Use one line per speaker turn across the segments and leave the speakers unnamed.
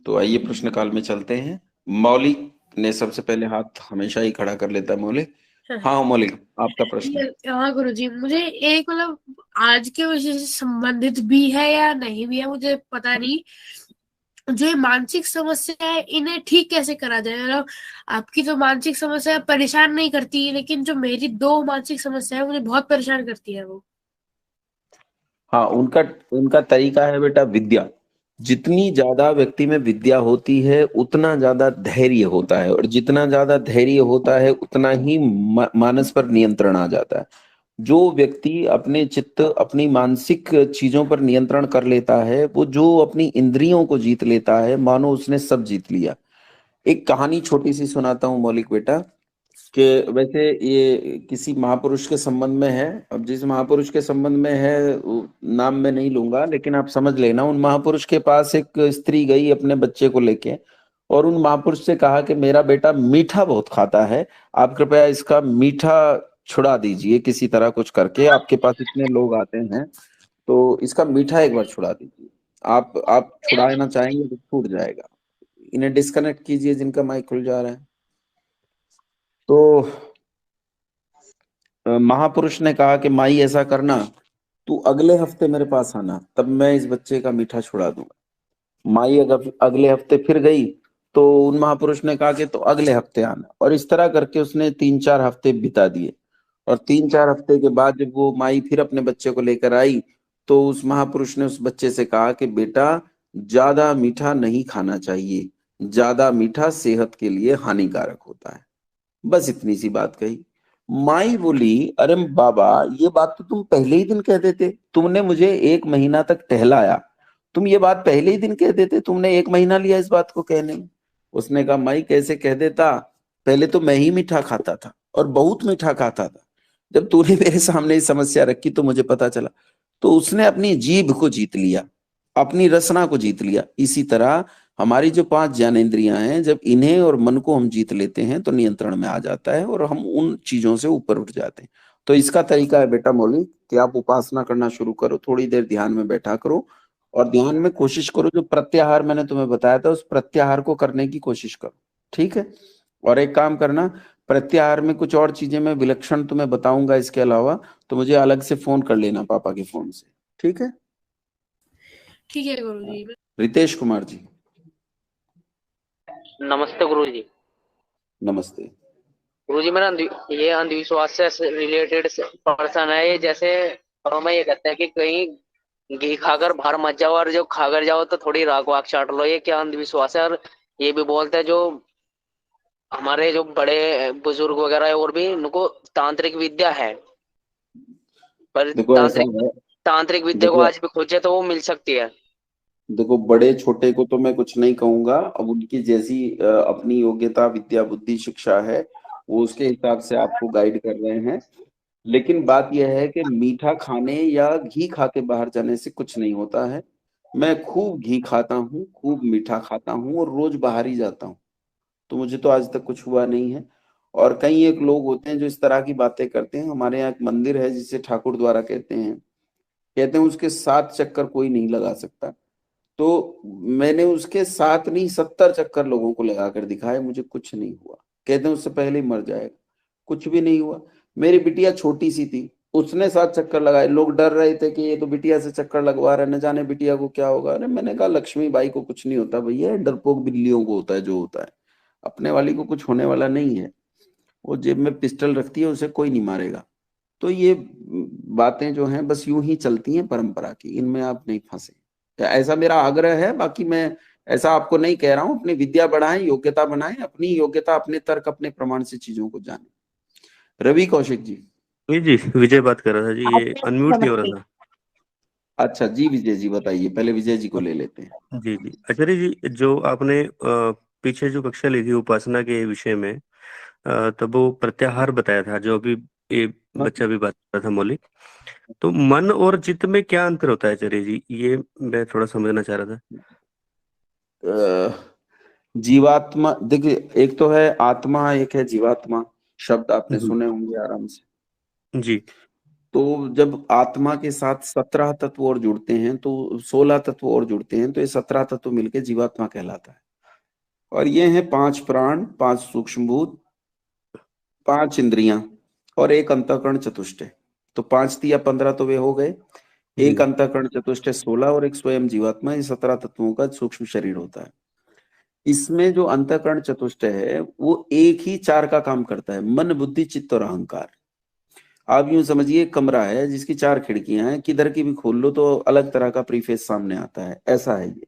तो आइए प्रश्न काल में चलते हैं। मौलिक ने सबसे पहले हाथ हमेशा ही खड़ा कर लेता है। मौलिक, हाँ मौलिक, आपका प्रश्न।
हाँ गुरुजी, मुझे एक मतलब आज के विषय से संबंधित भी है या नहीं भी है मुझे पता नहीं। जो ये मानसिक समस्या है इन्हें ठीक कैसे करा जाए? मतलब आपकी जो मानसिक समस्या है परेशान नहीं करती, लेकिन जो मेरी दो मानसिक समस्या है मुझे बहुत परेशान करती है वो।
हाँ, उनका उनका तरीका है बेटा विद्या। जितनी ज्यादा व्यक्ति में विद्या होती है उतना ज्यादा धैर्य होता है, और जितना ज्यादा धैर्य होता है उतना ही मानस पर नियंत्रण आ जाता है। जो व्यक्ति अपने चित्त, अपनी मानसिक चीजों पर नियंत्रण कर लेता है, वो जो अपनी इंद्रियों को जीत लेता है, मानो उसने सब जीत लिया। एक कहानी छोटी सी सुनाता हूँ मौलिक बेटा, कि वैसे ये किसी महापुरुष के संबंध में है। अब जिस महापुरुष के संबंध में है वो नाम मैं नहीं लूंगा, लेकिन आप समझ लेना। उन महापुरुष के पास एक स्त्री गई अपने बच्चे को लेके, और उन महापुरुष से कहा कि मेरा बेटा मीठा बहुत खाता है, आप कृपया इसका मीठा छुड़ा दीजिए किसी तरह कुछ करके, आपके पास इतने लोग आते हैं तो इसका मीठा एक बार छुड़ा दीजिए। आप छुड़ाना चाहेंगे तो छूट जाएगा। इन्हें डिस्कनेक्ट कीजिए जिनका माइक खुल जा रहा है। तो महापुरुष ने कहा कि माई ऐसा करना, तू अगले हफ्ते मेरे पास आना, तब मैं इस बच्चे का मीठा छुड़ा दूंगा। माई अगर अगले हफ्ते फिर गई तो उन महापुरुष ने कहा कि तो अगले हफ्ते आना, और इस तरह करके उसने 3-4 हफ्ते बिता दिए। और 3-4 हफ्ते के बाद जब वो माई फिर अपने बच्चे को लेकर आई, तो उस महापुरुष ने उस बच्चे से कहा कि बेटा, ज्यादा मीठा नहीं खाना चाहिए, ज्यादा मीठा सेहत के लिए हानिकारक होता है। बस इतनी सी बात कही। माई बोली, अरे बाबा, ये बात तो तुम पहले ही दिन कह देते, तुमने मुझे 1 महीना तक टहलाया, तुम ये बात पहले ही दिन कह देते, तुमने 1 महीना लिया इस बात को कहने में। उसने कहा, माई कैसे कह देता, पहले तो मैं ही मीठा खाता था और बहुत मीठा खाता था, जब तूने मेरे सामने ये समस्या रखी तो मुझे पता चला। तो उसने अपनी जीभ को जीत लिया, अपनी रसना को जीत लिया। इसी तरह हमारी जो 5 ज्ञानेंद्रियां हैं, जब इन्हें और मन को हम जीत लेते हैं तो नियंत्रण में आ जाता है और हम उन चीजों से ऊपर उठ जाते हैं। तो इसका तरीका है बेटा मौली, कि आप उपासना करना शुरू करो, थोड़ी देर ध्यान में बैठा करो, और ध्यान में कोशिश करो जो प्रत्याहार मैंने तुम्हें बताया था उस प्रत्याहार को करने की कोशिश करो। ठीक है? और एक काम करना, प्रत्याहार में कुछ और चीजें मैं विलक्षण तुम्हें बताऊंगा इसके अलावा, तो मुझे अलग से फोन कर लेना पापा के फोन से। ठीक है?
ठीक है गुरुजी।
रितेश कुमार जी।
नमस्ते गुरुजी।
नमस्ते।
गुरुजी मेरा ये अंधविश्वास से रिलेटेड पर्सन है ये। जैसे हमें ये कहते हैं कि कहीं घी खाकर बाहर मत जाओ, और जो खाकर जाओ तो थोड़ी राख वाख चाट लो, ये क्या अंधविश्वास है? और ये भी बोलते हैं जो हमारे जो बड़े बुजुर्ग वगैरह है और भी उनको तांत्रिक विद्या है, पर
देखो ऐसा
तांत्रिक
है,
तांत्रिक विद्या को
देखो
आज भी खोजे तो वो मिल सकती है।
देखो बड़े छोटे को तो मैं कुछ नहीं कहूंगा, अब उनकी जैसी अपनी योग्यता, विद्या, बुद्धि, शिक्षा है, वो उसके हिसाब से आपको गाइड कर रहे हैं। लेकिन बात यह है कि मीठा खाने या घी खा के बाहर जाने से कुछ नहीं होता है। मैं खूब घी खाता हूँ, खूब मीठा खाता हूँ, और रोज बाहर ही जाता हूँ, तो मुझे तो आज तक कुछ हुआ नहीं है। और कई एक लोग होते हैं जो इस तरह की बातें करते हैं। हमारे यहाँ एक मंदिर है जिसे ठाकुर द्वारा कहते हैं उसके 7 चक्कर कोई नहीं लगा सकता। तो मैंने उसके 7 नहीं 70 चक्कर लोगों को लगा कर दिखाए, मुझे कुछ नहीं हुआ। कहते हैं उससे पहले ही मर जाएगा, कुछ भी नहीं हुआ। मेरी बिटिया छोटी सी थी, उसने 7 चक्कर लगाए, लोग डर रहे थे कि ये तो बिटिया से चक्कर लगवा रहा है, न जाने बिटिया को क्या होगा। अरे मैंने कहा, लक्ष्मी बाई को कुछ नहीं होता भैया, डरपोक बिल्लियों को होता है जो होता है, अपने वाली को कुछ होने वाला नहीं है। वो जेब में पिस्टल रखती है, उसे कोई नहीं मारेगा। तो ये बातें जो हैं बस यूं ही चलती हैं परंपरा की, इनमें आप नहीं फंसे। तो ऐसा मेरा आग्रह है। बाकी मैं ऐसा आपको नहीं कह रहा हूं, अपनी विद्या बढ़ाएं, योग्यता बनाएं, अपनी योग्यता, अपने तर्क, अपने प्रमाण से चीजों को जानें। रवि कौशिक जी।
जी जी, विजय बात कर रहा था जी, ये अनम्यूट नहीं हो रहा था।
अच्छा जी, विजय जी बताइए, पहले विजय जी को ले लेते हैं।
जी जी, आचार्य जी, जो आपने पीछे जो कक्षा ली थी उपासना के विषय में, तब वो प्रत्याहार बताया था, जो अभी ये बच्चा भी बात कर रहा था मौलिक। तो मन और चित्त में क्या अंतर होता है आचार्य जी, ये मैं थोड़ा समझना चाह रहा था।
जीवात्मा, देखिए, एक तो है आत्मा, एक है जीवात्मा। शब्द आपने
जी
सुने होंगे आराम से।
जी
तो जब आत्मा के साथ 17 तत्व और जुड़ते हैं, तो 16 तत्व और जुड़ते हैं, तो ये 17 तत्व मिलके जीवात्मा कहलाता है। और ये हैं 5 प्राण, 5 सूक्ष्मभूत, 5 इंद्रियां और एक अंतःकरण चतुष्टय। तो 5 तिया 15 तो वे हो गए, एक
जी
अंतःकरण चतुष्टय 16 और एक स्वयं जीवात्मा, ये 17 तत्वों का सूक्ष्म शरीर होता है। इसमें जो अंतःकरण चतुष्टय है वो एक ही 4 का काम करता है, मन, बुद्धि, चित्त और अहंकार। आप यूं समझिए कमरा है जिसकी 4 खिड़कियां हैं, किधर की भी खोल लो तो अलग तरह का प्रीफेस सामने आता है, ऐसा है ये।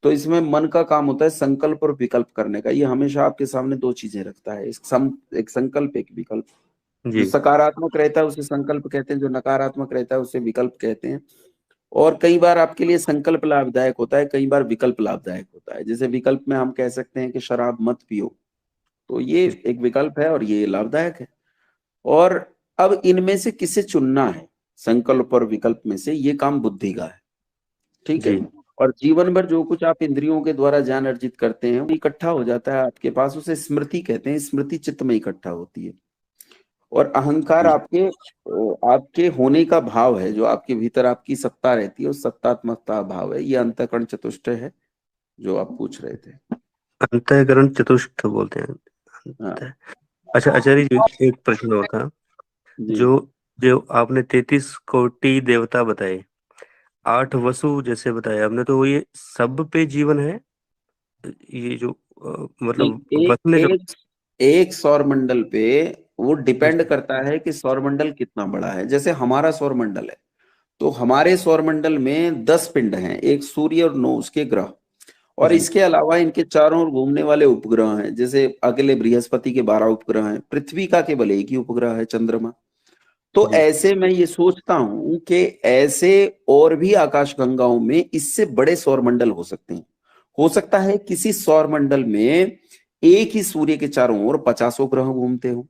तो इसमें मन का काम होता है संकल्प और विकल्प करने का। ये हमेशा आपके सामने 2 चीजें रखता है, एक संकल्प, एक विकल्प। जो
जी
सकारात्मक रहता है उसे संकल्प कहते हैं, जो नकारात्मक रहता है उसे विकल्प कहते हैं। और कई बार आपके लिए संकल्प लाभदायक होता है, कई बार विकल्प लाभदायक होता है। जैसे विकल्प में हम कह सकते हैं कि शराब मत पियो, तो ये एक विकल्प है और ये लाभदायक है। और अब इनमें से किसे चुनना है, संकल्प और विकल्प में से, ये काम बुद्धि का है। ठीक है।
जी
और जीवन भर जो कुछ आप इंद्रियों के द्वारा ज्ञान अर्जित करते हैं वो इकट्ठा हो जाता है आपके पास, उसे स्मृति कहते हैं। स्मृति चित्त में इकट्ठा होती है। और अहंकार
जी
आपके आपके होने का भाव है, जो आपके भीतर आपकी सत्ता रहती है, उस सत्तात्मकता भाव है। ये अंतःकरण चतुष्टय है जो आप पूछ रहे थे।
अंतःकरण चतुष्ट बोलते हैं।
हाँ
अच्छा आचार्य जी, एक प्रश्न और था।
जी।
जो जो आपने 33 कोटि देवता बताए, 8 वसु जैसे बताया आपने, तो ये सब पे जीवन है? ये जो
नहीं,
मतलब
एक
वसु ने जो
एक एक सौर मंडल पे वो डिपेंड
जी
करता है कि सौर मंडल कितना बड़ा है। जैसे हमारा सौर मंडल है, तो हमारे सौर मंडल में 10 पिंड हैं, एक सूर्य और 9 उसके ग्रह। और
जी
इसके अलावा इनके चारों ओर घूमने वाले उपग्रह हैं। जैसे अकेले बृहस्पति के 12 उपग्रह हैं, पृथ्वी का केवल एक ही उपग्रह है, चंद्रमा। तो
जी
ऐसे मैं ये सोचता हूं कि ऐसे और भी आकाश गंगाओं में इससे बड़े सौर मंडल हो सकते हैं। हो सकता है किसी सौर मंडल में एक ही सूर्य के चारों ओर 50 ग्रह घूमते हो।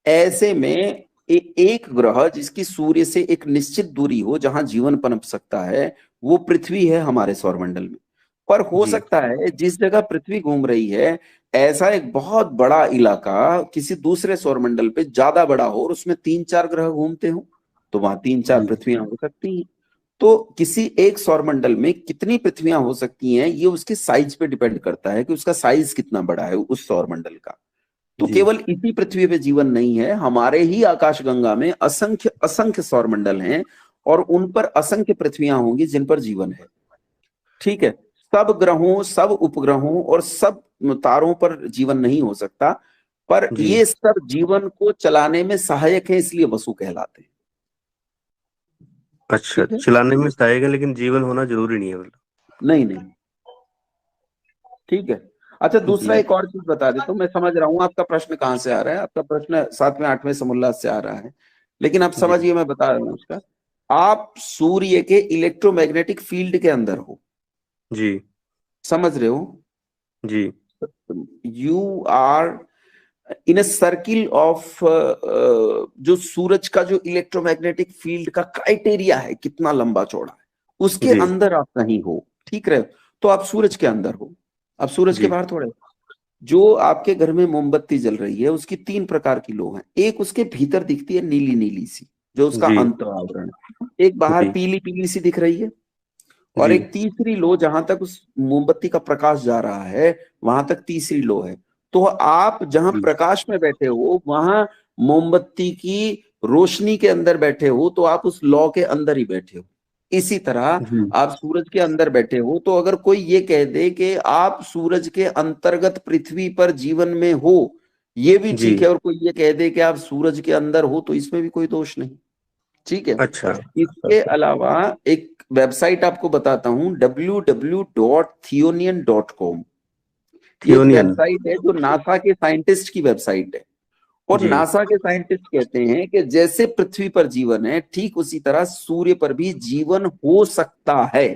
ऐसे में एक ग्रह जिसकी सूर्य से एक निश्चित दूरी हो, जहां जीवन पनप सकता है, वो पृथ्वी है हमारे सौरमंडल में। पर हो
जी
सकता है जिस जगह पृथ्वी घूम रही है, ऐसा एक बहुत बड़ा इलाका किसी दूसरे सौरमंडल पे ज्यादा बड़ा हो और उसमें 3-4 ग्रह घूमते हो, तो वहां 3-4
जी
पृथ्वियां हो सकती हैं। तो किसी एक सौरमंडल में कितनी पृथ्वियां हो सकती हैं, ये उसके साइज पे डिपेंड करता है कि उसका साइज कितना बड़ा है उस सौरमंडल का। तो
जी
केवल इसी पृथ्वी पे जीवन नहीं है, हमारे ही आकाशगंगा में असंख्य असंख्य सौरमंडल हैं और उन पर असंख्य पृथ्वियां होंगी जिन पर जीवन है। ठीक है। सब ग्रहों, सब उपग्रहों और सब तारों पर जीवन नहीं हो सकता, पर
जी
ये सब जीवन को चलाने में सहायक है, इसलिए वसु कहलाते हैं।
अच्छा,
ठीक है।
चलाने में सहायक है लेकिन जीवन होना जरूरी नहीं है मतलब?
नहीं नहीं। ठीक है। अच्छा, दूसरा
जी
एक और चीज बता देता हूँ। मैं समझ रहा हूँ आपका प्रश्न कहाँ से आ रहा है। आपका प्रश्न 7वें 8वें समुल्लास से आ रहा है, लेकिन आप
जी
समझिए, मैं बता रहा हूँ उसका। आप सूर्य के इलेक्ट्रोमैग्नेटिक फील्ड के अंदर हो,
जी
समझ रहे हो?
जी
you are in a circle of, जो सूरज का जो इलेक्ट्रोमैग्नेटिक फील्ड का क्राइटेरिया है कितना लंबा चौड़ा है, उसके
जी
अंदर आप कहीं हो। ठीक रहे? तो आप सूरज के अंदर हो, आप सूरज के
जी
बाहर थोड़े। जो आपके घर में मोमबत्ती जल रही है उसकी 3 प्रकार की लो हैं। एक उसके भीतर दिखती है नीली नीली सी, जो उसका
जी
अंत आवरण है। एक बाहर
जी
पीली पीली सी दिख रही है। और
जी
एक तीसरी लो, जहां तक उस मोमबत्ती का प्रकाश जा रहा है, वहां तक तीसरी लो है। तो आप जहां
जी
प्रकाश में बैठे हो, वहां मोमबत्ती की रोशनी के अंदर बैठे हो, तो आप उस लौ के अंदर ही बैठे हो। इसी तरह
जी
आप सूरज के अंदर बैठे हो, तो अगर कोई ये कह दे कि आप सूरज के अंतर्गत पृथ्वी पर जीवन में हो, ये भी
जी
ठीक है। और कोई ये कह दे कि आप सूरज के अंदर हो, तो इसमें भी कोई दोष नहीं। ठीक है।
अच्छा
इसके अलावा एक वेबसाइट आपको बताता हूं, www.theonian.com। ये एक
थियोनियन
वेबसाइट है जो नासा के साइंटिस्ट की वेबसाइट है। और
जी
नासा के साइंटिस्ट कहते हैं कि जैसे पृथ्वी पर जीवन है, ठीक उसी तरह सूर्य पर भी जीवन हो सकता है।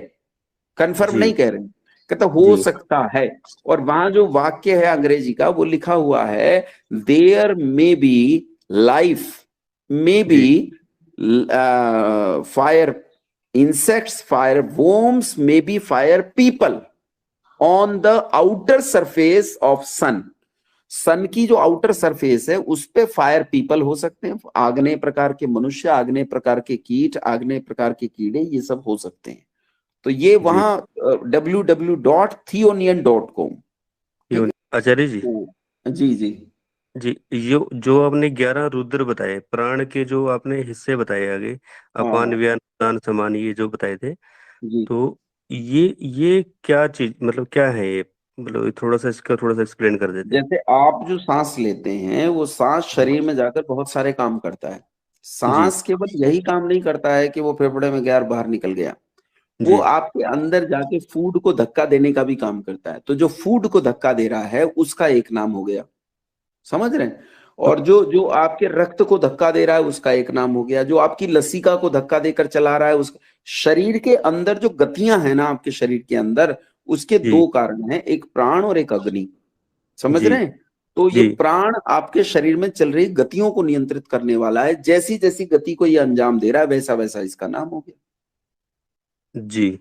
कंफर्म
जी
नहीं कह रहे हैं, कहता हो
जी
सकता है। और वहां जो वाक्य है अंग्रेजी का, वो लिखा हुआ है, there may be life, may be
जी
fire insects, fire worms, maybe fire people on the outer surface of sun. सन की जो आउटर सरफेस है उस पे फायर पीपल हो सकते हैं, आग्नेय प्रकार के मनुष्य, आग्नेय प्रकार के कीट, आग्नेय प्रकार के कीड़े, ये सब हो सकते हैं। तो ये वहां www.theonian.com।
आचार्य जी,
जी जी
जी जो आपने 11 रुद्र बताए, प्राण के जो आपने हिस्से बताए आगे, अपान
हाँ
व्यन उदान समान, ये जो बताए थे,
जी।
तो ये क्या चीज, मतलब क्या है ये, मतलब थोड़ा सा इसका थोड़ा सा एक्सप्लेन कर देते हैं।
जैसे आप जो सांस लेते हैं वो सांस शरीर में जाकर बहुत सारे काम करता है।
जी
सांस केवल यही काम नहीं करता है कि वो फेफड़े में गया और बाहर निकल गया, वो
जी
आपके अंदर जाके फूड को धक्का देने का भी काम करता है। तो जो फूड को धक्का दे रहा है उसका एक नाम हो गया, समझ रहे हैं।
तो
और जो जो आपके रक्त को धक्का दे रहा है उसका एक नाम हो गया, जो आपकी लसिका को धक्का देकर चला रहा है उसका। शरीर के अंदर जो गतियां हैं ना आपके शरीर के अंदर, उसके
जी
दो कारण हैं, एक प्राण और एक अग्नि, समझ
जी
रहे हैं। तो ये
जी
प्राण आपके शरीर में चल रही गतियों को नियंत्रित करने वाला है, जैसी जैसी गति को ये अंजाम दे रहा है वैसा वैसा इसका नाम हो गया।
जी।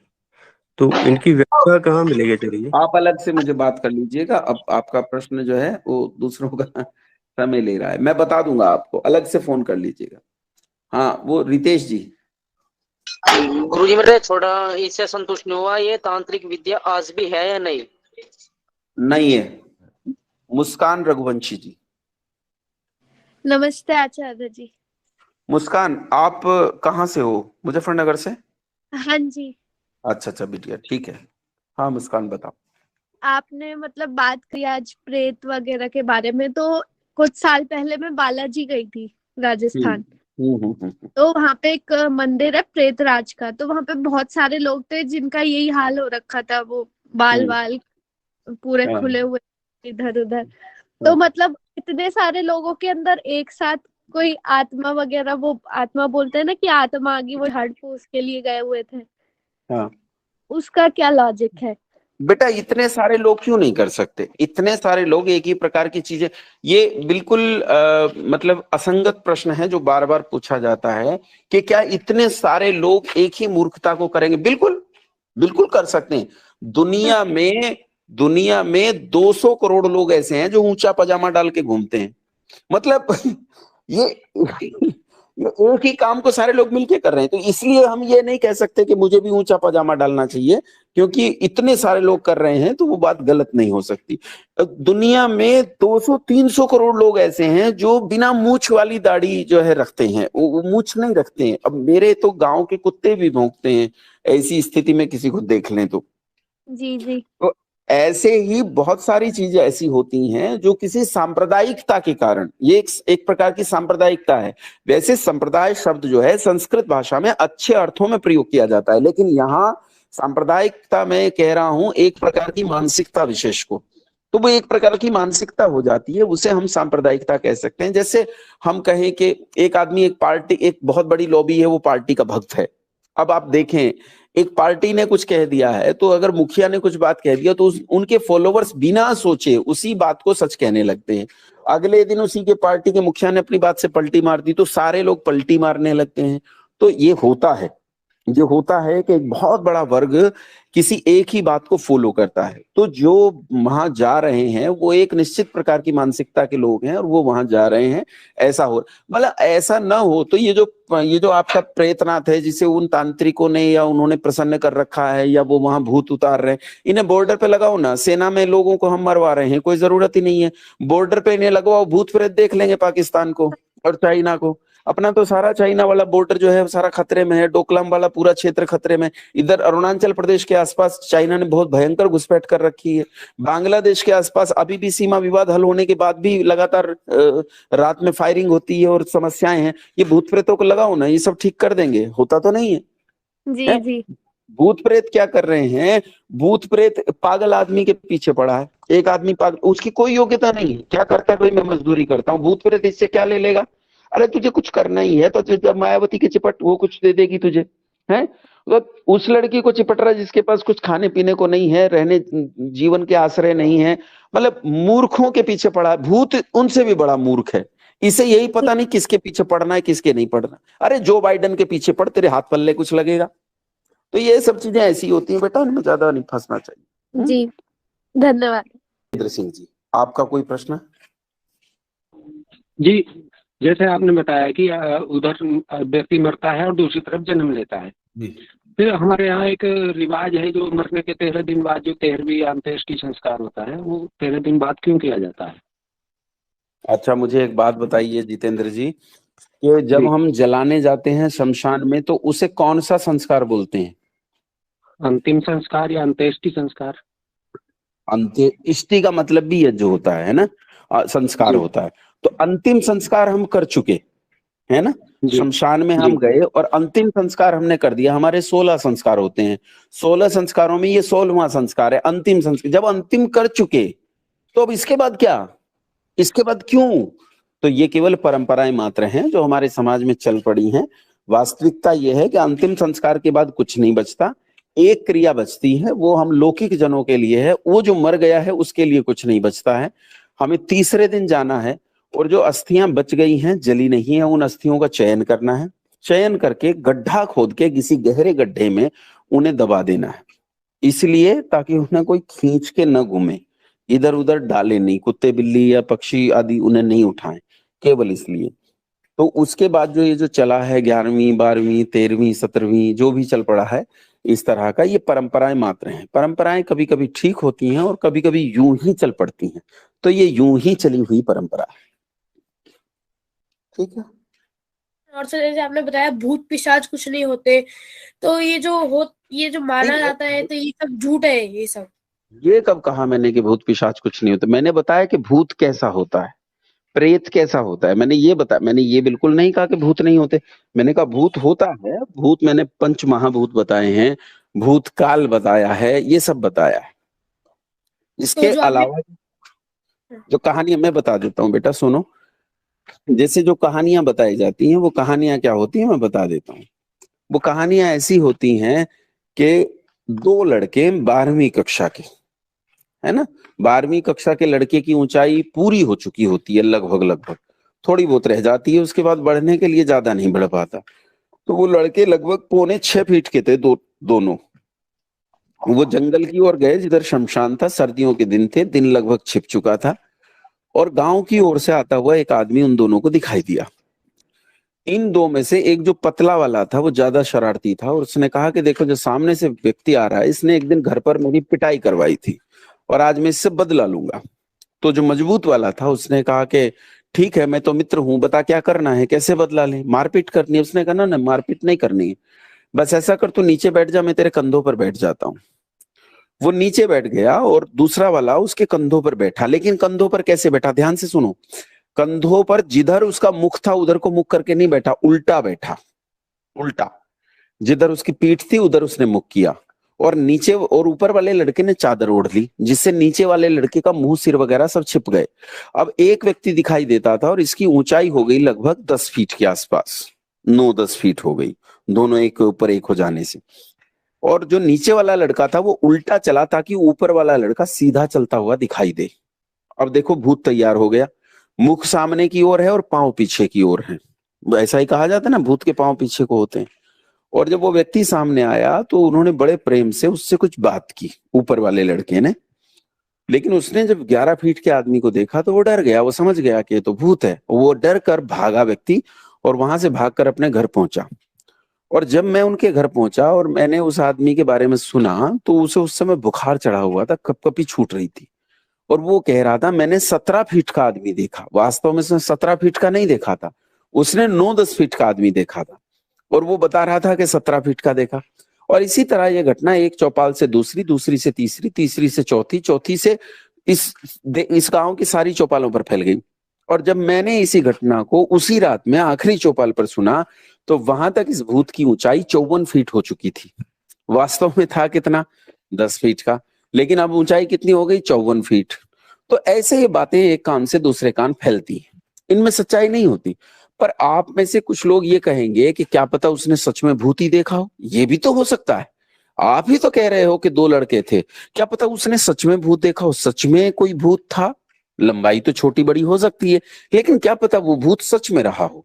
तो इनकी व्याख्या कहाँ मिलेगी आचार्य जी।
आप अलग से मुझे बात कर लीजिएगा, अब आपका प्रश्न जो है वो दूसरों का समय ले रहा है, मैं बता दूंगा आपको, अलग से फोन कर लीजिएगा। हाँ वो रितेश जी।
गुरुजी मेरे थोड़ा इससे संतुष्ट नहीं हुआ, ये तांत्रिक विद्या आज भी है या नहीं?
नहीं है। मुस्कान रघुवंशी जी।
नमस्ते आचार्य जी।
मुस्कान आप कहाँ से हो? मुजफ्फरनगर से?
हाँ जी।
अच्छा अच्छा बिटिया, ठीक है। हाँ मुस्कान बताओ।
आपने मतलब बात की आज प्रेत वगैरह के बारे में, तो कुछ साल पहले मैं बालाजी गई थी राजस्थान। तो वहां पे एक मंदिर है प्रेतराज का, तो वहां पे बहुत सारे लोग थे जिनका यही हाल हो रखा था, वो बाल वाल पूरे
हाँ,
खुले हुए इधर उधर। तो मतलब इतने सारे लोगों के अंदर एक साथ कोई आत्मा वगैरह, वो आत्मा बोलते हैं ना कि आत्मा आ गई, वो हट फूस के लिए गए हुए थे,
हाँ।
उसका क्या लॉजिक है?
बेटा इतने सारे लोग क्यों नहीं कर सकते? इतने सारे लोग एक ही प्रकार की चीजें, ये बिल्कुल मतलब असंगत प्रश्न है जो बार बार पूछा जाता है कि क्या इतने सारे लोग एक ही मूर्खता को करेंगे? बिल्कुल बिल्कुल कर सकते हैं। दुनिया में 200 करोड़ लोग ऐसे हैं जो ऊंचा पजामा डाल के घूमते हैं। मतलब ये ये एक ही काम को सारे लोग मिलके कर रहे हैं, तो इसलिए हम ये नहीं कह सकते कि मुझे भी ऊंचा पजामा डालना चाहिए, क्योंकि इतने सारे लोग कर रहे हैं तो वो बात गलत नहीं हो सकती। दुनिया में 200-300 करोड़ लोग ऐसे हैं जो बिना मूछ वाली दाढ़ी जो है रखते हैं, वो मूछ नहीं रखते हैं। अब मेरे तो गांव के कुत्ते भी भौंकते हैं ऐसी स्थिति में किसी को देख लें तो।
जी जी।
तो ऐसे ही बहुत सारी चीजें ऐसी होती हैं जो किसी सांप्रदायिकता के कारण, ये एक प्रकार की सांप्रदायिकता है। वैसे संप्रदाय शब्द जो है संस्कृत भाषा में अच्छे अर्थों में प्रयोग किया जाता है, लेकिन यहाँ सांप्रदायिकता मैं कह रहा हूं एक प्रकार की मानसिकता विशेष को, तो वो एक प्रकार की मानसिकता हो जाती है, उसे हम सांप्रदायिकता कह सकते हैं। जैसे हम कहें कि एक आदमी एक पार्टी, एक बहुत बड़ी लॉबी है, वो पार्टी का भक्त है। अब आप देखें एक पार्टी ने कुछ कह दिया है, तो अगर मुखिया ने कुछ बात कह दिया तो उनके फॉलोवर्स बिना सोचे उसी बात को सच कहने लगते हैं। अगले दिन उसी के पार्टी के मुखिया ने अपनी बात से पलटी मार दी तो सारे लोग पलटी मारने लगते हैं। तो ये होता है कि एक बहुत बड़ा वर्ग किसी एक ही बात को फॉलो करता है। तो जो वहां जा रहे हैं वो एक निश्चित प्रकार की मानसिकता के लोग हैं और वो वहां जा रहे हैं। ऐसा हो, मतलब ऐसा ना हो तो ये जो आपका प्रेतनाथ है जिसे उन तांत्रिकों ने या उन्होंने प्रसन्न कर रखा है या वो वहां भूत उतार रहे हैं, इन्हें बॉर्डर पे लगाओ ना। सेना में लोगों को हम मरवा रहे हैं, कोई जरूरत ही नहीं है। बॉर्डर पे इन्हें लगवाओ, भूत प्रेत देख लेंगे पाकिस्तान को और चाइना को। अपना तो सारा चाइना वाला बॉर्डर जो है सारा खतरे में है, डोकलाम वाला पूरा क्षेत्र खतरे में। इधर अरुणाचल प्रदेश के आसपास चाइना ने बहुत भयंकर घुसपैठ कर रखी है। बांग्लादेश के आसपास अभी भी सीमा विवाद हल होने के बाद भी लगातार रात में फायरिंग होती है और समस्याएं हैं। ये भूत प्रेतों को लगाओ ना, ये सब ठीक कर देंगे, होता तो नहीं है।
जी जी।
भूत प्रेत क्या कर रहे हैं? भूत प्रेत पागल आदमी के पीछे पड़ा है। एक आदमी पागल, उसकी कोई योग्यता नहीं है, क्या करता है भाई, मैं मजदूरी करता हूँ, भूत प्रेत इससे क्या ले लेगा? अरे तुझे कुछ करना ही है तो जब मायावती के चिपट वो कुछ दे देगी तुझे, है? तो उस लड़की को चिपट रहा है जिसके पास कुछ खाने पीने को नहीं है, रहने जीवन के आश्रय नहीं है। मतलब मूर्खों के पीछे पड़ा है भूत, उनसे भी बड़ा मूर्ख है। इसे यही पता नहीं किसके पीछे पड़ना है किसके नहीं पड़ना। अरे जो बाइडन के पीछे पड़, तेरे हाथ पल्ले कुछ लगेगा। तो ये सब चीजें ऐसी होती हैं बेटा, इनमें ज्यादा नहीं फंसना चाहिए।
जी धन्यवाद।
इंद्र सिंह जी, आपका कोई प्रश्न?
जी, जैसे आपने बताया कि उधर व्यक्ति मरता है और दूसरी तरफ जन्म लेता है।
जी।
फिर हमारे यहाँ एक रिवाज है जो मरने के 13 दिन बाद जो 13वीं अंत्येष्टि संस्कार होता है, वो 13 दिन बाद क्यों किया जाता है?
अच्छा, मुझे एक बात बताइए जितेंद्र जी, कि जब
जी।
हम जलाने जाते हैं शमशान में तो उसे कौन सा संस्कार बोलते हैं?
अंतिम संस्कार या अंत्येष्टि संस्कार?
अंत्येष्टि का मतलब भी ये जो होता है ना, संस्कार
जी।
होता है। तो अंतिम संस्कार हम कर चुके, है ना?
जी।
शमशान में हम
जी।
गए और अंतिम संस्कार हमने कर दिया। हमारे 16 संस्कार होते हैं, 16 संस्कारों में ये 16वां संस्कार है, अंतिम संस्कार। जब अंतिम कर चुके तो अब इसके बाद क्या, इसके बाद क्यों? तो ये केवल परंपराएं मात्र हैं जो हमारे समाज में चल पड़ी हैं। वास्तविकता यह है कि अंतिम संस्कार के बाद कुछ नहीं बचता, एक क्रिया बचती है, वो हम लौकिक जनों के लिए है। वो जो मर गया है उसके लिए कुछ नहीं बचता है। हमें तीसरे दिन जाना है और जो अस्थियां बच गई हैं, जली नहीं है, उन अस्थियों का चयन करना है। चयन करके गड्ढा खोद के किसी गहरे गड्ढे में उन्हें दबा देना है, इसलिए ताकि उन्हें कोई खींच के न घूमे, इधर उधर डाले नहीं, कुत्ते बिल्ली या पक्षी आदि उन्हें नहीं उठाएं, केवल इसलिए। तो उसके बाद जो ये जो चला है 11वीं 12वीं 13वीं 17वीं जो भी चल पड़ा है इस तरह का, ये परंपराएं मात्र हैं। परंपराएं कभी कभी ठीक होती हैं और कभी कभी यूं ही चल पड़ती हैं। तो ये यूं ही चली हुई परंपरा है, ठीक है।
और सर जैसे आपने बताया भूत पिशाच कुछ नहीं होते, तो ये जो माना जाता है तो ये सब झूठ है, ये सब।
ये कब कहा मैंने कि भूत पिशाच कुछ नहीं होते? मैंने बताया कि भूत कैसा होता है, प्रेत कैसा होता है, मैंने ये बताया। मैंने ये बिल्कुल नहीं कहा कि भूत नहीं होते। मैंने कहा भूत होता है, भूत मैंने पंच महाभूत बताए हैं, भूत काल बताया है, ये सब बताया है। इसके
तो जो
अलावा जो कहानियां मैं बता देता हूँ बेटा, सुनो। जैसे जो कहानियां बताई जाती हैं वो कहानियां क्या होती हैं मैं बता देता हूँ। वो कहानियां ऐसी होती हैं कि दो लड़के 12वीं कक्षा के, है ना, 12वीं कक्षा के लड़के की ऊंचाई पूरी हो चुकी होती है, लगभग लगभग, थोड़ी बहुत रह जाती है, उसके बाद बढ़ने के लिए ज्यादा नहीं बढ़ पाता। तो वो लड़के लगभग 5.25 फीट के थे, दोनों। वो जंगल की ओर गए जिधर शमशान था, सर्दियों के दिन थे, दिन लगभग छिप चुका था, और गांव की ओर से आता हुआ एक आदमी उन दोनों को दिखाई दिया। इन दो में से एक जो पतला वाला था वो ज्यादा शरारती था, और उसने कहा कि देखो जो सामने से व्यक्ति आ रहा है, इसने एक दिन घर पर मेरी पिटाई करवाई थी और आज मैं इससे बदला लूंगा। तो जो मजबूत वाला था उसने कहा कि ठीक है, मैं तो मित्र हूं, बता क्या करना है, कैसे बदला ले, मारपीट करनी है? उसने कहा ना, मारपीट नहीं करनी है, बस ऐसा कर तू नीचे बैठ जा, मैं तेरे कंधों पर बैठ जाता हूँ। वो नीचे बैठ गया और दूसरा वाला उसके कंधों पर बैठा। लेकिन कंधों पर कैसे बैठा, ध्यान से सुनो। कंधों पर जिधर उसका मुख था उधर को मुख करके नहीं बैठा, उल्टा बैठा, उल्टा। जिधर उसकी पीठ थी उधर उसने मुख किया, और नीचे और ऊपर वाले लड़के ने चादर ओढ़ ली, जिससे नीचे वाले लड़के का मुंह सिर वगैरह सब छिप गए। अब एक व्यक्ति दिखाई देता था और इसकी ऊंचाई हो गई लगभग 10 फीट के आसपास, 9-10 फीट हो गई, दोनों एक के ऊपर एक हो जाने से। और जो नीचे वाला लड़का था वो उल्टा चला ताकि ऊपर वाला लड़का सीधा चलता हुआ दिखाई दे। अब देखो भूत तैयार हो गया, मुख सामने की ओर है और पांव पीछे की ओर है। ऐसा ही कहा जाता है ना, भूत के पांव पीछे को होते हैं। और जब वो व्यक्ति सामने आया तो उन्होंने बड़े प्रेम से उससे कुछ बात की, ऊपर वाले लड़के ने। लेकिन उसने जब 11 फीट के आदमी को देखा तो वो डर गया, वो समझ गया कि ये तो भूत है। वो डर कर भागा व्यक्ति, और वहां से भागकर अपने घर पहुंचा। और जब मैं उनके घर पहुंचा और मैंने उस आदमी के बारे में सुना तो उसे उस समय बुखार चढ़ा हुआ था, कपकपी छूट रही थी, और वो कह रहा था मैंने 17 फीट का आदमी देखा। वास्तव में उसने 17 फीट का नहीं देखा था, उसने 9-10 फीट का आदमी देखा था, और वो बता रहा था कि 17 फीट का देखा। और इसी तरह ये घटना एक चौपाल से दूसरी, दूसरी से तीसरी, तीसरी से चौथी, चौथी से इस गांव की सारी चौपालों पर फैल गई। और जब मैंने इसी घटना को उसी रात में आखिरी चौपाल पर सुना तो वहां तक इस भूत की ऊंचाई 54 फीट हो चुकी थी। वास्तव में था कितना, 10 फीट का, लेकिन अब ऊंचाई कितनी हो गई, 54 फीट। तो ऐसे ही बातें एक कान से दूसरे कान फैलती हैं, इनमें सच्चाई नहीं होती। पर आप में से कुछ लोग ये कहेंगे कि क्या पता उसने सच में भूत ही देखा हो, ये भी तो हो सकता है। आप ही तो कह रहे हो कि 2 लड़के थे, क्या पता उसने सच में भूत देखा हो, सच में कोई भूत था। लंबाई तो छोटी बड़ी हो सकती है, लेकिन क्या पता वो भूत सच में रहा हो।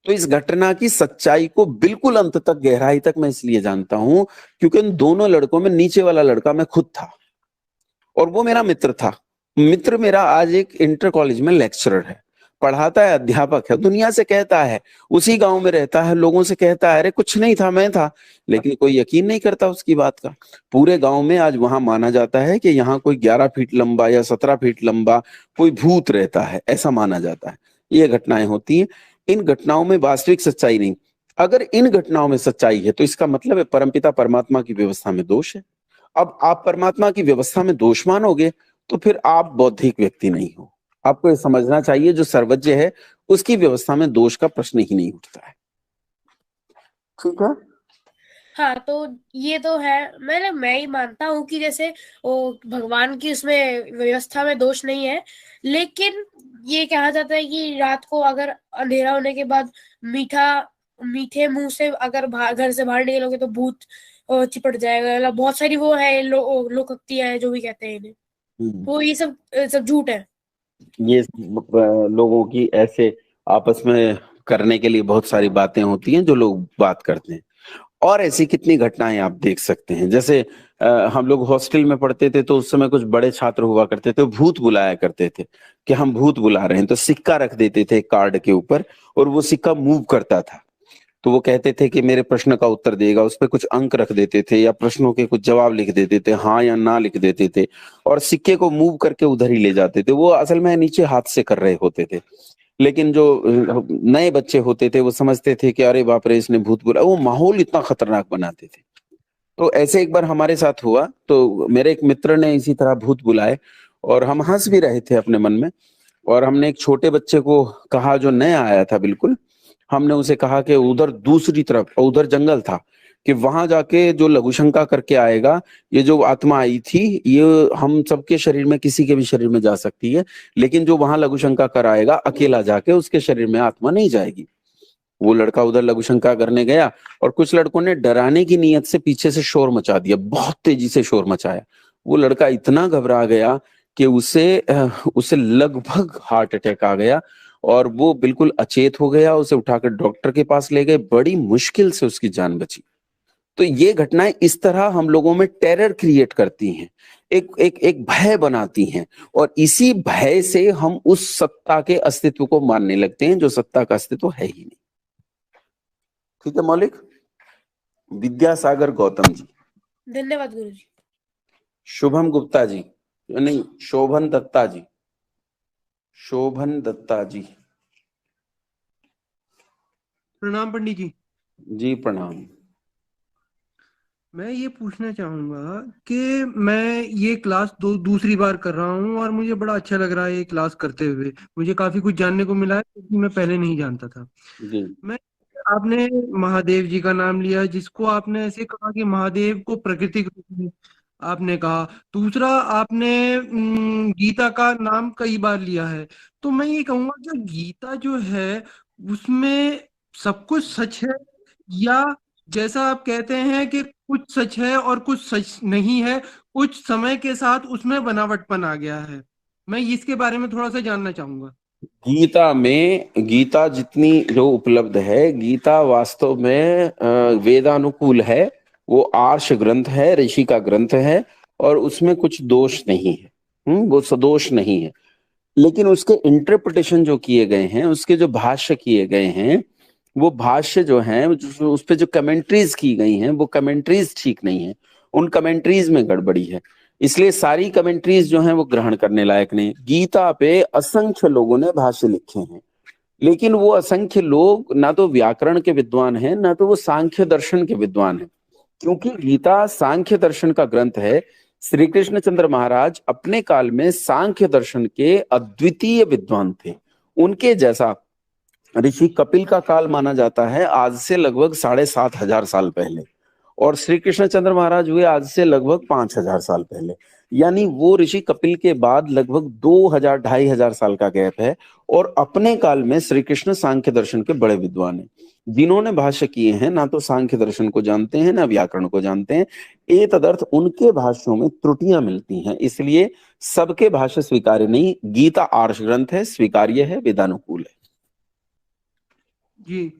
तो इस घटना की सच्चाई को बिल्कुल अंत तक, गहराई तक मैं इसलिए जानता हूं क्योंकि उन दोनों लड़कों में नीचे वाला लड़का मैं खुद था, और वो मेरा मित्र था। मित्र मेरा आज एक इंटर कॉलेज में लेक्चरर है, पढ़ाता है, अध्यापक है, दुनिया से कहता है, उसी गांव में रहता है, लोगों से कहता है अरे कुछ नहीं था, मैं था, लेकिन कोई यकीन नहीं करता उसकी बात का। पूरे गांव में आज वहां माना जाता है कि यहाँ कोई 11 फीट लंबा या 17 फीट लंबा कोई भूत रहता है, ऐसा माना जाता है। ये घटनाएं होती हैं। इन घटनाओं में वास्तविक सच्चाई नहीं। अगर इन घटनाओं में सच्चाई है तो इसका मतलब है परमपिता परमात्मा की व्यवस्था में दोष है। अब आप परमात्मा की व्यवस्था में दोष मानोगे तो फिर आप बौद्धिक व्यक्ति नहीं हो। आपको ये समझना चाहिए जो सर्वज्ञ है उसकी व्यवस्था में दोष का प्रश्न ही नहीं उठता है। ठीक है।
हाँ, तो ये तो है। मैं ही मानता हूँ कि जैसे वो भगवान की उसमें व्यवस्था में दोष नहीं है, लेकिन ये कहा जाता है कि रात को अगर अंधेरा होने के बाद मीठे मुंह से अगर घर से बाहर निकलोगे तो भूत चिपट जाएगा। मतलब बहुत सारी वो है लोकोक्तियां है जो भी कहते हैं इन्हें, वो ये सब झूठ है।
ये लोगों की ऐसे आपस में करने के लिए बहुत सारी बातें होती हैं जो लोग बात करते हैं। और ऐसी कितनी घटनाएं आप देख सकते हैं। जैसे हम लोग हॉस्टल में पढ़ते थे तो उस समय कुछ बड़े छात्र हुआ करते थे, भूत बुलाया करते थे कि हम भूत बुला रहे हैं, तो सिक्का रख देते थे कार्ड के ऊपर और वो सिक्का मूव करता था। तो वो कहते थे कि मेरे प्रश्न का उत्तर देगा, उस पर कुछ अंक रख देते थे या प्रश्नों के कुछ जवाब लिख देते थे, हाँ या ना लिख देते थे, और सिक्के को मूव करके उधर ही ले जाते थे। वो असल में नीचे हाथ से कर रहे होते थे, लेकिन जो नए बच्चे होते थे वो समझते थे कि अरे बाप रे इसने भूत बुला। वो माहौल इतना खतरनाक बनाते थे। तो ऐसे एक बार हमारे साथ हुआ, तो मेरे एक मित्र ने इसी तरह भूत बुलाए और हम हंस भी रहे थे अपने मन में। और हमने एक छोटे बच्चे को कहा जो नया आया था बिल्कुल, हमने उसे कहा कि उधर दूसरी तरफ, उधर जंगल था, कि वहां जाके जो लघुशंका करके आएगा, ये जो आत्मा आई थी ये हम सबके शरीर में किसी के भी शरीर में जा सकती है, लेकिन जो वहां लघुशंका कर आएगा अकेला जाके उसके शरीर में आत्मा नहीं जाएगी। वो लड़का उधर लघुशंका करने गया और कुछ लड़कों ने डराने की नीयत से पीछे से शोर मचा दिया, बहुत तेजी से शोर मचाया। वो लड़का इतना घबरा गया कि उसे लगभग हार्ट अटैक आ गया और वो बिल्कुल अचेत हो गया। उसे उठाकर डॉक्टर के पास ले गए, बड़ी मुश्किल से उसकी जान बची। तो ये घटनाएं इस तरह हम लोगों में टेरर क्रिएट करती हैं, एक भय बनाती हैं, और इसी भय से हम उस सत्ता के अस्तित्व को मानने लगते हैं जो सत्ता का अस्तित्व है ही नहीं। ठीक है मौलिक। विद्यासागर गौतम जी।
धन्यवाद गुरु जी।
शुभम गुप्ता जी, नहीं शोभन दत्ता जी। शोभन दत्ता जी।
प्रणाम पंडित जी।
जी प्रणाम।
मैं ये पूछना चाहूंगा कि मैं ये क्लास दूसरी बार कर रहा हूँ और मुझे बड़ा अच्छा लग रहा है ये क्लास करते हुए। मुझे काफी कुछ जानने को मिला है क्योंकि मैं पहले नहीं जानता था।
जी।
आपने महादेव जी का नाम लिया, जिसको आपने ऐसे कहा कि महादेव को प्राकृतिक रूप में आपने कहा। दूसरा, आपने गीता का नाम कई बार लिया है। तो मैं ये कहूंगा कि गीता जो है उसमें सब कुछ सच है, या जैसा आप कहते हैं कि कुछ सच है और कुछ सच नहीं है, कुछ समय के साथ उसमें बनावटपन आ गया है? मैं इसके बारे में थोड़ा सा जानना चाहूंगा।
गीता में, गीता जितनी जो उपलब्ध है, गीता वास्तव में वेदानुकूल है। वो आर्ष ग्रंथ है, ऋषि का ग्रंथ है, और उसमें कुछ दोष नहीं है। वो सदोष नहीं है। लेकिन उसके इंटरप्रिटेशन जो किए गए हैं, उसके जो भाष्य किए गए हैं, वो भाष्य जो हैं, उस पे जो कमेंट्रीज की गई हैं, वो कमेंट्रीज ठीक नहीं है। उन कमेंट्रीज में गड़बड़ी है। इसलिए सारी कमेंट्रीज जो हैं वो ग्रहण करने लायक नहीं। गीता पे असंख्य लोगों ने भाष्य लिखे हैं, लेकिन वो असंख्य लोग ना तो व्याकरण के विद्वान हैं, ना तो वो सांख्य दर्शन के विद्वान हैं। क्योंकि गीता सांख्य दर्शन का ग्रंथ है। श्री कृष्ण चंद्र महाराज अपने काल में सांख्य दर्शन के अद्वितीय विद्वान थे। उनके जैसा ऋषि कपिल का काल माना जाता है आज से लगभग 7,500 साल पहले, और श्री कृष्ण चंद्र महाराज हुए आज से लगभग 5,000 साल पहले। यानी वो ऋषि कपिल के बाद लगभग 2,000-2,500 साल का गैप है। और अपने काल में श्री कृष्ण सांख्य दर्शन के बड़े विद्वान हैं। जिन्होंने भाष्य किए हैं ना तो सांख्य दर्शन को जानते हैं ना व्याकरण को जानते हैं। ए तदर्थ उनके भाष्यों में त्रुटियां मिलती हैं, इसलिए सबके भाष्य स्वीकार्य नहीं। गीता आर्ष ग्रंथ है, स्वीकार्य है, वेदानुकूल है।
जी।